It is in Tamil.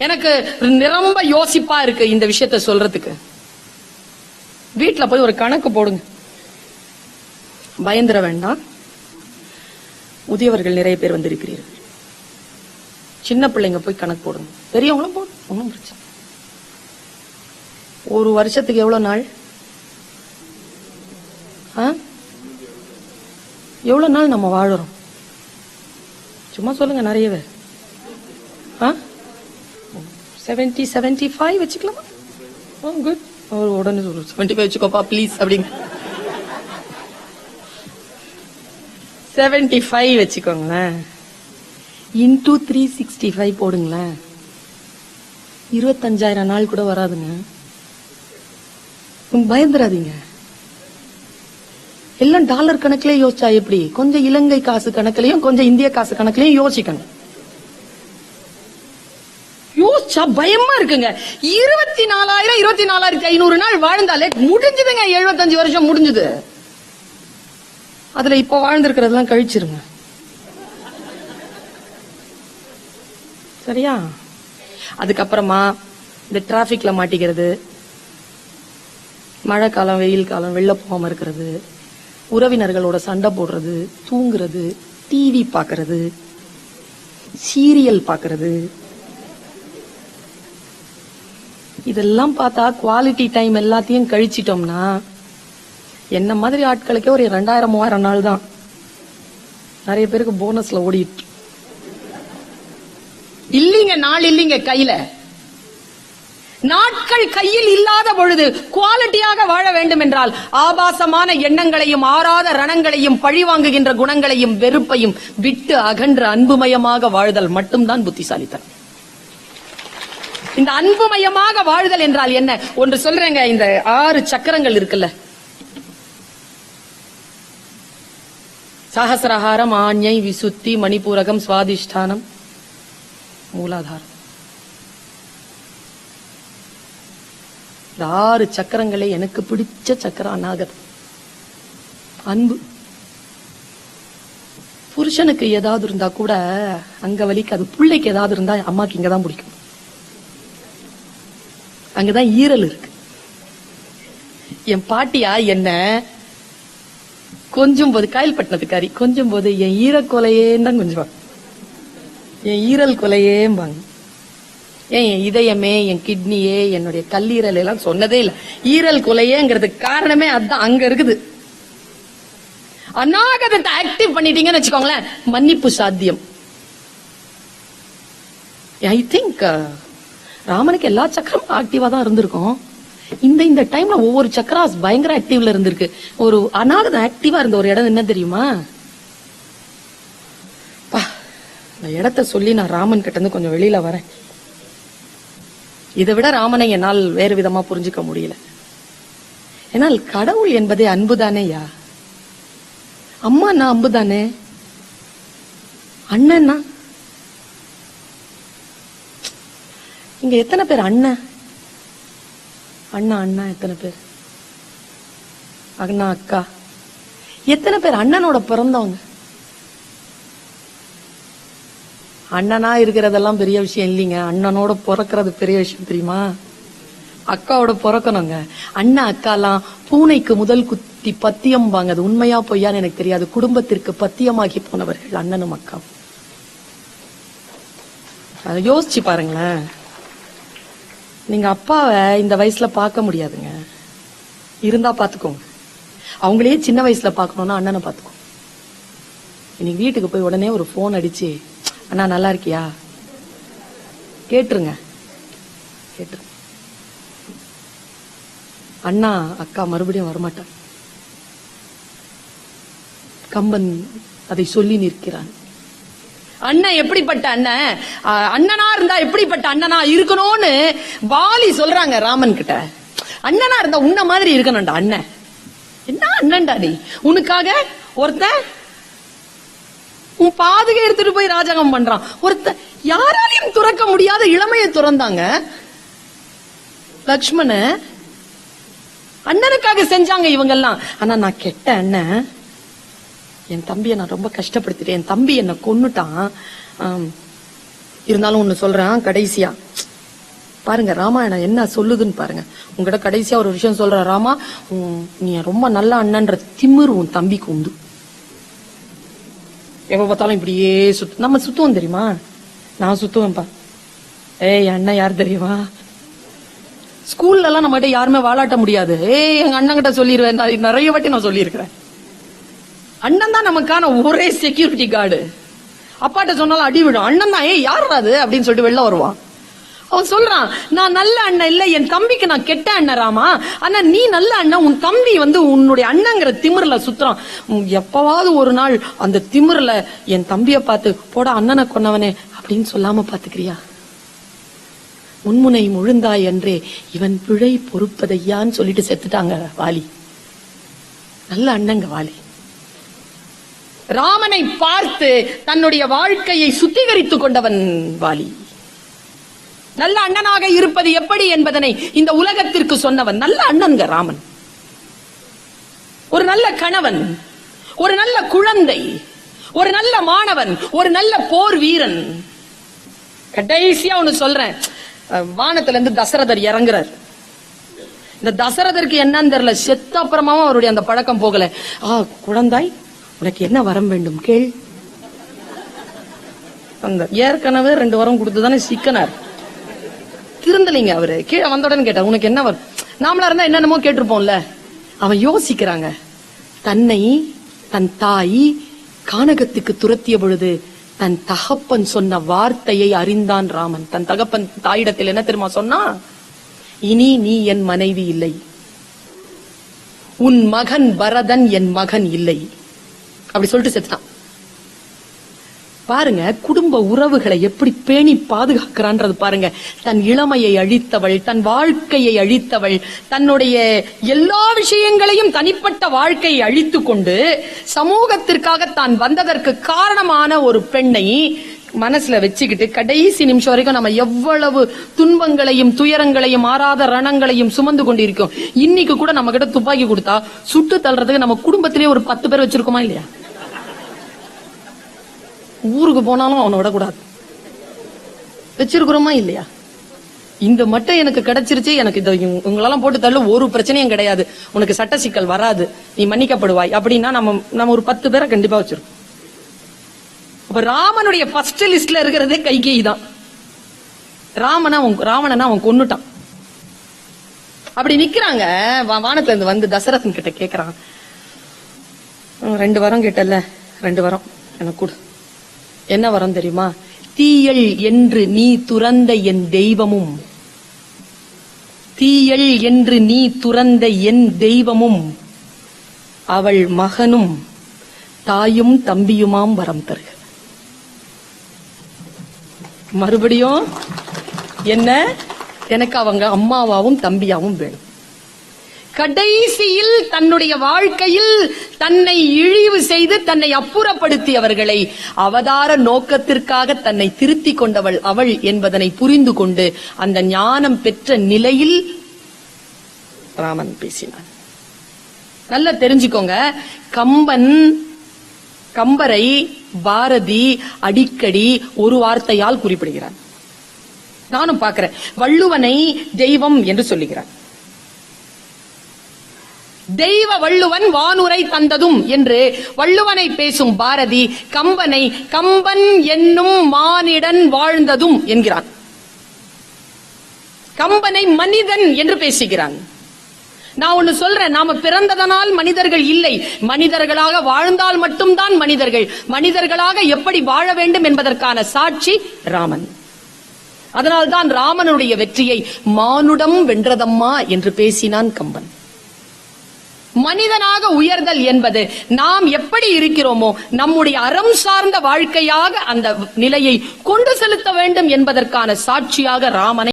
எனக்கு ரொம்ப யோசிப்பா இருக்கு இந்த விஷயத்த சொல்றதுக்கு. வீட்டுல போய் ஒரு கணக்கு போடுங்க. பயந்துர வேண்டாம். முதியவர்கள் நிறைய பேர் வந்திருக்கிறீர்கள். சின்ன பிள்ளைங்க போய் கணக்கு போடுங்க, பெரியவங்களும் போடும், ஒன்றும் பிரச்சனை. ஒரு வருஷத்துக்கு எவ்வளவு நாள்? எவ்வளவு நாள் நம்ம வாழறோம்? சும்மா சொல்லுங்க. நிறைய பேர் 70, 75 வச்சுக்கலாமா? குட். உடனே சொல்லு 75 வச்சுக்கோப்பா ப்ளீஸ் அப்படிங்க. 75 வச்சுக்கோங்களேன். இன்டூ 365 போடுங்களேன். 25,000 நாள் கூட வராதுங்க. பயந்துராதீங்க. எல்லாம் டாலர் கணக்கிலே யோசிச்சா எப்படி? கொஞ்சம் இலங்கை காசு கணக்கிலையும் கொஞ்சம் இந்திய காசு கணக்கிலையும் யோசிக்கணும். யோசிச்சா பயமா இருக்குங்க. 24,000 24,500 நாள் வாழ்ந்தாலே முடிஞ்சதுங்க. 75 வருஷம் முடிஞ்சது. அதுல இப்ப வாழ்ந்திருக்கிறதெல்லாம் கழிச்சிருங்க. சரியா? அதுக்கப்புறமா இந்த டிராபிக்ல மாட்டிக்கிறது, மழை காலம் வெயில் காலம் வெளில போகாம இருக்கிறது, உறவினர்களோட சண்டை போடுறது, தூங்குறது, டிவி பாக்குறது, சீரியல் பாக்குறது, இதெல்லாம் பார்த்தா குவாலிட்டி டைம் எல்லாத்தையும் கழிச்சிட்டோம்னா என்ன மாதிரி ஆட்களுக்கே ஒரு 2000-3000 நாள் தான். நிறைய பேருக்கு போனஸ்ல ஓடிட்டு இல்லீங்க. நாள் இல்லீங்க கையில. நாட்கள் கையில் இல்லாத பொழுது குவாலிட்டியாக வாழ வேண்டும் என்றால் ஆபாசமான எண்ணங்களையும் ஆறாத ரணங்களையும் பழிவாங்குகின்ற குணங்களையும் வெறுப்பையும் விட்டு அகன்ற அன்புமயமாக வாழ்தல் மட்டும்தான் புத்திசாலித்தனம். இந்த அன்புமயமாக வாழ்தல் என்றால் என்ன? ஒன்று சொல்றேங்க. இந்த 6 சக்கரங்கள் இருக்குல்ல, சஹசிரஹாரம், ஆஞ்ஞை, விசுத்தி, மணிபூரகம், சுவாதிஷ்டானம், மூலாதாரம். இந்த 6 சக்கரங்களே எனக்கு பிடிச்ச சக்கரம் அநாகதம், அன்பு. புருஷனுக்கு ஏதாவது இருந்தா கூட அங்க வலிக்காது. பிள்ளைக்கு ஏதாவது இருந்தா அம்மாக்கு இங்கதான் பிடிக்கும். அங்கதான் ஈரல் இருக்கு. என் பாட்டியா என்ன கொஞ்சம் போது, காயல்பட்டினத்துக்காரி கொஞ்சம் போது என் ஈரக்கொலையேன்னு தான் கொஞ்சம், என் ஈரல் கொலையேம்பாங்க. ஏன் என் இதயமே, என் கிட்னியே, என்னுடைய கல்லீரல் எல்லாம் சொன்னதே இல்ல. ஈரல் கொலையேங்கிறதுக்கு காரணமே அதுதான். அங்க இருக்குது. அநாகதத்தை ஆக்டிவ் பண்ணிட்டீங்கன்னு வச்சுக்கோங்களேன், மன்னிப்பு சாத்தியம். ஐ திங்க் ராமனுக்கு எல்லா சக்கரமும் ஆக்டிவா தான் இருந்திருக்கும். இந்த டைம்ல ஒவ்வொரு சக்கராஸ் பயங்கர ஆக்டிவ்ல இருந்திருக்கு. ஒரு அநாகதம் ஆக்டிவா இருந்த ஒரு இடம் என்ன தெரியுமா? இந்த இடத்த சொல்லி நான் ராமன் கிட்ட இருந்து கொஞ்சம் வெளியில வரேன். இதை விட ராமனை என்னால் வேறு விதமா புரிஞ்சுக்க முடியல. ஏன்னால் கடவுள் என்பதே அன்புதானேயா. அம்மா நான் அன்புதானே, அண்ணன்னா இங்க எத்தனை பேர் அண்ணன்? அண்ணா அண்ணா எத்தனை பேர்? அண்ணா அக்கா எத்தனை பேர் அண்ணனோட பிறந்தவங்க? அண்ணனா இருக்கிறதெல்லாம் பெரிய விஷயம் இல்லைங்க. அண்ணனோட பிறக்கிறது பெரிய விஷயம் தெரியுமா? அக்காவோட பிறக்கணுங்க. அண்ணா அக்காலாம் பூனைக்கு முதல் குத்தி பத்தியம்பாங்க. அது உண்மையா பொய்யான்னு எனக்கு தெரியாது. குடும்பத்திற்கு பத்தியமாகி போனவர்கள் அண்ணனும் அக்கா. அதை யோசிச்சு பாருங்களேன். நீங்க அப்பாவை இந்த வயசுல பார்க்க முடியாதுங்க. இருந்தா பாத்துக்கோங்க. அவங்களே சின்ன வயசுல பாக்கணும்னா அண்ணனை பாத்துக்கோ. இன்னைக்கு வீட்டுக்கு போய் உடனே ஒரு போன் அடிச்சு, அண்ணா நல்லா இருக்கியா கேட்டுருங்க. கேட்டுருங்க. அண்ணா அக்கா மறுபடியும் வரமாட்டான். கம்பன் அதை சொல்லி நிற்கிறான். அண்ணன் எப்படிப்பட்ட அண்ணன், அண்ணனா இருந்தா எப்படிப்பட்ட அண்ணனா இருக்கணும்னு வாலி சொல்றாங்க ராமன் கிட்ட. அண்ணனா இருந்தா உன்ன மாதிரி இருக்கணும்டா அண்ணன். என்ன அண்ணன்டா நீ? உனக்காக ஒருத்தன் உன் பாதுகை எடுத்துட்டு போய் ராஜகம் பண்றான். ஒருத்தன் யாராலையும் துறக்க முடியாத இளமையை துறந்தாங்க லக்ஷ்மண. அண்ணனுக்காக செஞ்சாங்க இவங்க எல்லாம். ஆனா நான் கெட்ட அண்ணன். என் தம்பியை நான் ரொம்ப கஷ்டப்படுத்திட்டேன். என் தம்பி என்ன கொன்னுட்டான். இருந்தாலும் ஒண்ணு சொல்றேன் கடைசியா, பாருங்க ராமாயணம் என்ன சொல்லுதுன்னு பாருங்க. உங்ககிட்ட கடைசியா ஒரு விஷயம் சொல்ற, ராமா நீ ரொம்ப நல்ல அண்ணன்ற திமிரு உன் தம்பிக்கு உண்டு. எப்ப பார்த்தாலும் இப்படியே நம்ம சுத்துவோம் தெரியுமா? நான் சுத்துவேன்ப்பா. ஏய் அண்ணன் யார் தெரியுமா? ஸ்கூல்ல எல்லாம் நம்ம கிட்ட யாருமே வாலாட்ட முடியாது. எங்க அண்ணன் கிட்ட சொல்லிடுவேன், நிறைய வாட்டி நான் சொல்லியிருக்கிறேன். அண்ணன் தான் நமக்கான ஒரே செக்யூரிட்டி கார்டு. அப்பாட்ட சொன்னாலும் அடி விடும். அண்ணன் தான் யார் அது அப்படின்னு சொல்லிட்டு வெளில வருவான். அவன் சொல்றான், நான் நல்ல அண்ணன் இல்ல, என் தம்பிக்கு நான் கெட்ட அண்ணன் ராமா. ஆனா நீ நல்ல அண்ணன், உன் தம்பி உன்னுடைய அண்ணங்கிற திமிர்ல சுத்துறான். எப்பவாவது ஒரு நாள் அந்த திமிர்ல என் தம்பிய பார்த்து போட அண்ணனை கொன்னவனே அப்படின்னு சொல்லாம பாத்துக்கிறியா? முன்முனை முழுந்தாய் என்றே இவன் பிழை பொறுப்பதையான்னு சொல்லிட்டு செத்துட்டாங்க வாலி. நல்ல அண்ணங்க வாலி. ராமனை பார்த்து தன்னுடைய வாழ்க்கையை சுத்திகரித்துக் கொண்டவன் வாலி. நல்ல அண்ணனாக இருப்பது எப்படி என்பதனை இந்த உலகத்திற்கு சொன்னவன் நல்ல அண்ணன்க ராமன். ஒரு நல்ல கணவன், ஒரு நல்ல குழந்தை, ஒரு நல்ல மாணவன், ஒரு நல்ல போர் வீரன். கடைசியா ஒன்னு சொல்றேன், வானத்துல இருந்து தசரதர் இறங்குறார். இந்த தசரதருக்கு என்னன்னு தெரியல, செத்த அப்புறமாவும் அவருடைய அந்த பழக்கம் போகல. குழந்தாய் உனக்கு என்ன வரம் வேண்டும் கேள். அந்த ஏற்கனவே 2 வரம் கொடுத்துதானே சிக்கனார். திருந்தலைங்க அவரு. கீழே வந்தோடனே கேட்டார், உனக்கு என்ன வரும்? நாமளா இருந்தா என்னென்னமோ கேட்டிருப்போம்ல. அவன் யோசிக்கிறாங்க. தன்னை தன் தாய் கானகத்துக்கு துரத்திய பொழுது தன் தகப்பன் சொன்ன வார்த்தையை அறிந்தான் ராமன். தன் தகப்பன் தாயிடத்தில் என்ன தெரியுமா சொன்னா? இனி நீ என் மனைவி இல்லை, உன் மகன் பரதன் என் மகன் இல்லை அப்படி சொல்லிட்டு செத்தான். பாருங்க குடும்ப உறவுகளை எப்படி பேணி பாதுகாக்கிறான்றது பாருங்க. தன் இளமையை அழித்தவள், தன் வாழ்க்கையை அழித்தவள், தன்னுடைய எல்லா விஷயங்களையும் தனிப்பட்ட வாழ்க்கையை அழித்து கொண்டு சமூகத்திற்காக தான் வந்ததற்கு காரணமான ஒரு பெண்ணை மனசுல வச்சுக்கிட்டு கடைசி நிமிஷம் வரைக்கும் நம்ம எவ்வளவு துன்பங்களையும் துயரங்களையும் ஆறாத ரணங்களையும் சுமந்து கொண்டிருக்கோம். இன்னைக்கு கூட நம்ம கிட்ட துப்பாக்கி கொடுத்தா சுட்டு தள்ளுறதுக்கு நம்ம குடும்பத்திலேயே ஒரு 10 பேர் வச்சிருக்கோமா இல்லையா? ஊருக்கு போனாலும் அவனை விடக்கூடாது வச்சிருக்கிறோமா இல்லையா? இந்த மட்டும் எனக்கு கிடைச்சிருச்சு, எனக்கு உங்களெல்லாம் போட்டு தள்ளு, ஒரு பிரச்சனையும் கிடையாது, உனக்கு சட்ட சிக்கல் வராது, நீ மன்னிக்கப்படுவாய் அப்படின்னா நம்ம ஒரு 10 பேரை கண்டிப்பா வச்சிருக்கோம். அப்ப ராமனுடைய ஃபர்ஸ்ட் லிஸ்ட்ல இருக்கிறதே கைகேயி தான். ராவணனா அவன் கொன்னுட்டான். அப்படி நிக்கிறாங்க. வானத்துல இருந்து வந்து தசரதன் கிட்ட கேக்குறான், 2 வரம் கேட்டல, 2 வரம் எனக்கு கொடு. என்ன வரம் தெரியுமா? தீயள் என்று நீ துறந்த என் தெய்வமும், தீயள் என்று நீ துறந்த என் தெய்வமும் அவள் மகனும் தாயும் தம்பியுமாம் வரம் தருக. மறுபடியும் என்ன? எனக்கு அவங்க அம்மாவாவும் தம்பியாவும் வேணும். கடைசியில் தன்னுடைய வாழ்க்கையில் தன்னை இழிவு செய்து தன்னை அப்புறப்படுத்தியவர்களை அவதார நோக்கத்திற்காக தன்னை திருத்திக் கொண்டவள் அவள் என்பதனை புரிந்து கொண்டு அந்த ஞானம் பெற்ற நிலையில் ராமன் பேசினான். நல்லா தெரிஞ்சுக்கோங்க, கம்பரை பாரதி அடிக்கடி ஒரு வார்த்தையால் குறிப்பிடுகிறான். நானும் பார்க்கிறேன். வள்ளுவனை தெய்வம் என்று சொல்லுகிறான். தெய்வ வள்ளுவன் வானுரை தந்ததும் என்று வள்ளுவனை பேசும் பாரதி கம்பனை கம்பன் என்னும் மானிடன் வாழ்ந்ததும் என்கிறான். கம்பனை மனிதன் என்று பேசுகிறான். நான் ஒன்னு சொல்றேன், நாம பிறந்ததனால் மனிதர்கள் இல்லை, மனிதர்களாக வாழ்ந்தால் மட்டும்தான் மனிதர்கள். மனிதர்களாக எப்படி வாழ வேண்டும் என்பதற்கான சாட்சி ராமன். அதனால்தான் ராமனுடைய வெற்றியை மானுடம் வென்றதம்மா என்று பேசினான் கம்பன். மனிதனாக உயர்தல் என்பது நாம் எப்படி இருக்கிறோமோ நம்முடைய அறம் சார்ந்த வாழ்க்கையாக அந்த நிலையை கொண்டு செலுத்த வேண்டும் என்பதற்கான சாட்சியாக ராமனை